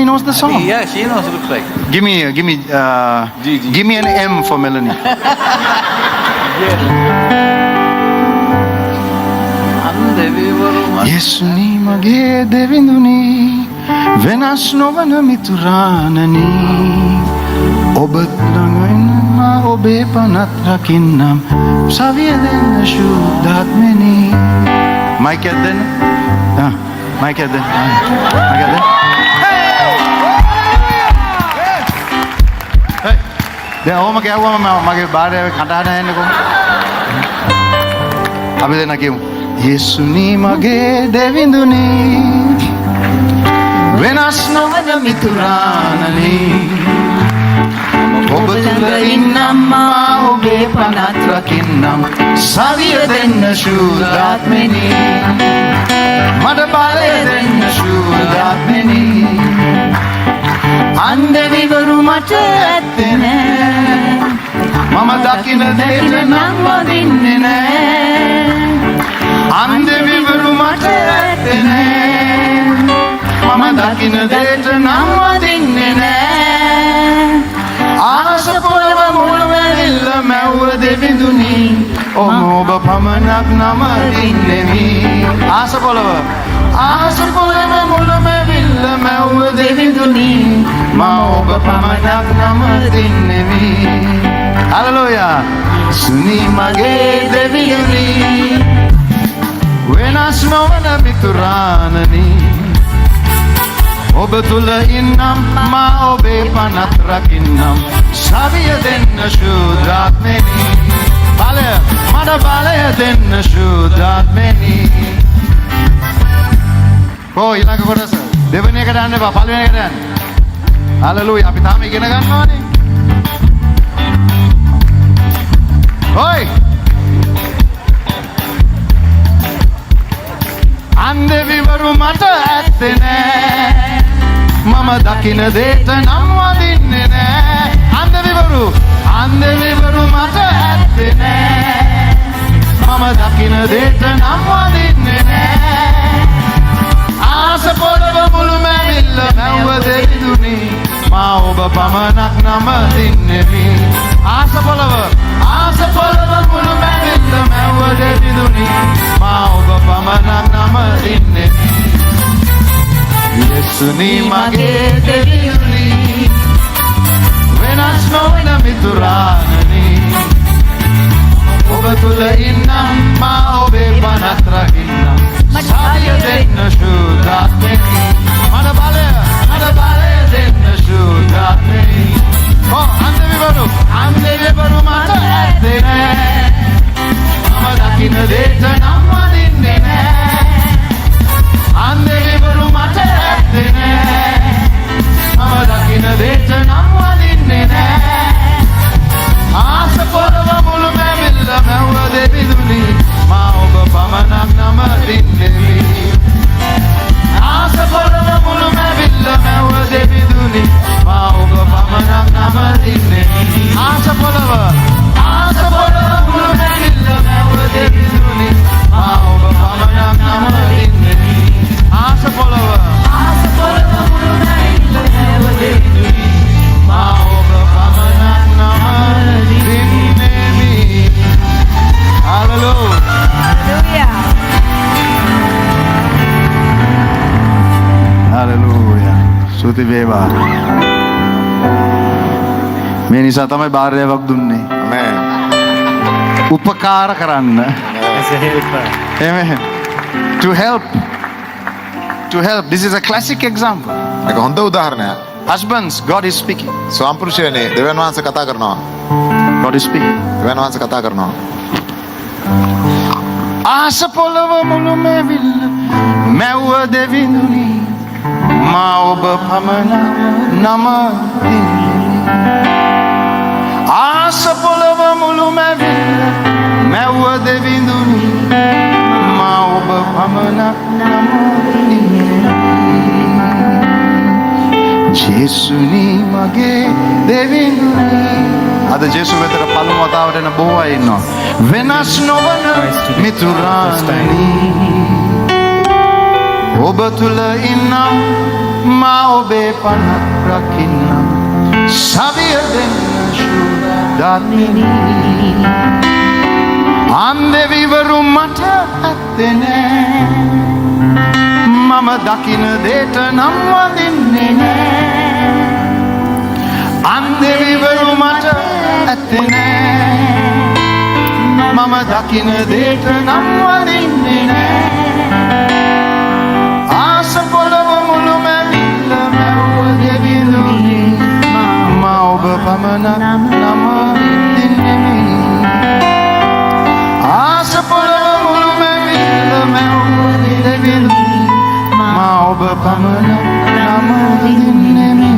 knows the song. Yeah, she knows. Looks like. Give me Gigi. give me an M for Melanie. Yesuni mage devinduni venas novana miturānani obat langainma obe panat rakinnam saviya denna shuddhatmeni. Mic edden. Mic edden. Mic edden. Hey. දැන් ඕම කෑවුවම මගේ බාරේ කටහඬ ඇහෙන්නේ කොහොමද? අපි දෙන්න කියමු. යේසුනි මගේ දෙවිඳුනි වෙනස් නොවන මිතුරානනි ඔබ තුල ඉන්නම් මා ඔබේ පනත් රකින්නම් සවිය දෙන්න ශුද්ධාත්මෙනි මට බලය දෙන්න ශුද්ධාත්මෙනි අන්දවිවරු මට ඇත්තේ නෑ මම දකින දෙයට නම් වදින්නේ නෑ අන්දවිවරු මට ඇත්තේ නෑ මම දකින දෙයට නම් වදින්නේ නෑ ආස පොළව මුල් වැල්ල මැව්ව දෙවිඳුනි ඔබ පමණක් නම දින්නෙමි ආස පොළව මුල් වැල්ල මැව්ව දෙවිඳුනි මා ඔබ පමණක් නම දින්නෙමි. හලෙලූයා. සුනි මගේ දෙවිඳුනි වෙනස් නොවන මිතුරානනි ඔබ තුල ඉන්නම් මා ඔබේ පනත් රකින්නම් සවිය දෙන්න ශුද්ධාත්මෙනි බලය මට බලය දෙන්න ශුද්ධාත්මෙනි. ඊළඟ කොටස දෙවෙනි එකට යන්න එපා පළවෙනි එකට යන්න. හලෙලූයා. අපි තාම ඉගෙන ගන්නවානේ. ඔයි අන්දවිවරු මට ඇත්තේ නෑ මම දකින දෙයට නම් වදින්නේ නෑ අන්දවිවරු මට ඇත්තේ නෑ මම දකින දෙයට නම් වදින්නේ නෑ ආස පොළව මුළු මැවිල්ල මැව්ව දෙවිඳුනි මා ඔබ පමණක් නම දින්නෙමි. ආස පොළව මුළු මැවිල්ල මැව්ව දෙවිඳුනි මා ඔබ පමණක් නම දින්නෙමි. යේසුනි මගේ දෙවිඳුනි වෙනස් නොවන මිතුරානනි ඔබ තුල ඉන්නම් මා ඔබේ පනත් රකින්නම් සාය දෙන්න ශුද්ධාත්මෙනි මට බලය දෙන්න ශුද්ධාත්මෙනි. අන්දවිවරු මට ඇත්තේ නෑ මම දකින දෙයට නම් වදින්නේ නෑ අන්දවිවරු මට ඇත්තේ නෑ මම දකින දෙයට නම් වදින්නේ නෑ ආස පොළව මුළු මැවිල්ල මැව්ව දෙවිඳුනි මා ඔබ පමණක් නම දින්නෙමි. ආස පොළව මුළු මැවිල්ල මැව්ව දෙවිඳුනි මා ඔබ පමණක් නම දින්නෙමි. ආස පොළව මුළු මැවිල්ල මැව්ව දෙවිඳුනි මා ඔබ පමණක් නම දින්නෙමි. ආස පොළව මුළු මැවිල්ල මැව්ව දෙවිඳුනි මා ඔබ පමණක් නම දින්නෙමි. Hallelujah. Hallelujah. සුති වේවා. මේ නිසා තමයි බාරයක් දුන්නේ. Amen. උපකාර කරන්න. Amen. To help. This is a classic example. ඒක හොඳ උදාහරණයක්. Husbands, God is speaking. ස්වාමිපුරුෂයනේ දෙවියන් වහන්සේ කතා කරනවා. God is speaking. දෙවියන් වහන්සේ කතා කරනවා. ආස පොළව මුළු මැවිල්ල මැව්ව දෙවිඳුනි මා ඔබ පමණක් නම දින්නෙමි. ආස පොළව මුළු මැවිල්ල මැව්ව දෙවිඳුනි මා ඔබ පමණක් නම දින්නෙමි. ජේසුනි මගේ දෙවිඳුනි. අද ජේසු වෙතට පළමු වතාවට එන බොහෝ අය ඉන්නවා. වෙනස් නොවන මිතුරානනි ඔබ තුල ඉන්නම් මා ඔබේ පනත් රකින්නම් සවිය දෙන්න ශුද්ධාත්මිනි අන්දෙවිවරු මට ඇත්තේ නෑ මම දකින දේට නම් වදින්නේ නෑ අන්දෙවිවරු මට ඇත්තේ නෑ මම දකින දේට නම් වදින්නේ නෑ ආස පොළව මුළු මැවිල්ල මැව්ව දෙවිඳුනි මා ඔබ පමණක් නම දින්නෙමි ආස පොළව මුළු මැවිල්ල මැව්ව දෙවිඳුනි මා ඔබ පමණක් නම දින්නෙමි